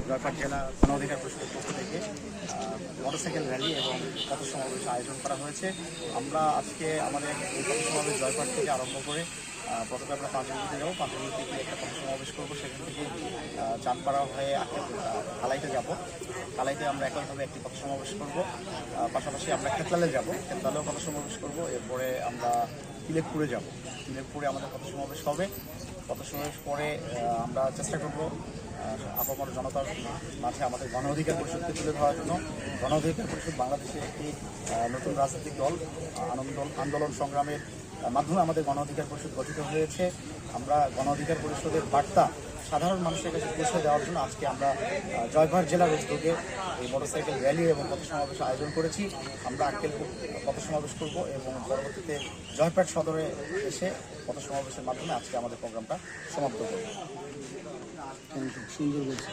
জয়পাট জেলা গণ অধিকার পরিষদের পক্ষ থেকে মোটরসাইকেল র্যালি এবং পথ সমাবেশ আয়োজন করা হয়েছে। আমরা আজকে আমাদের এই পথ সমাবেশ জয়পাট থেকে আরম্ভ করে প্রথমে আমরা পাঁচবিবিতে যাবো, পাঁচবিবিতে গিয়ে একটা পথ সমাবেশ করবো, সেখান থেকে চাঁদপাড়া হয়ে কালাইতে যাব। কালাইতে আমরা একইভাবে একটি পথ সমাবেশ করবো। পাশাপাশি আমরা খেতলালে যাব, খেতলালেও পথ সমাবেশ করবো। এরপরে আমরা তিলেকপুরে যাব, তিলেকপুরে আমাদের পথ সমাবেশ হবে। পথ সমাবেশ পরে আমরা চেষ্টা করবো আপামর জনতার মাঝে আমাদের গণ অধিকার পরিষদকে তুলে ধরার জন্য। গণ অধিকার পরিষদ বাংলাদেশের একটি নতুন রাজনৈতিক দল, আন্দোলন সংগ্রামের মাধ্যমে আমাদের গণ অধিকার পরিষদ গঠিত হয়েছে। আমরা গণ অধিকার পরিষদের বার্তা সাধারণ মানুষের কাছে পৌঁছে দেওয়ার জন্য আজকে আমরা জয়পাট জেলার উদ্যোগে এই মোটরসাইকেল র্যালি এবং পথ সমাবেশ আয়োজন করেছি। আমরা আক্কেলপুর পথ সমাবেশ করব এবং পরবর্তীতে জয়পাট সদরে এসে পথ সমাবেশের মাধ্যমে আজকে আমাদের প্রোগ্রামটা সমাপ্ত করব। সুন্দর বলছে।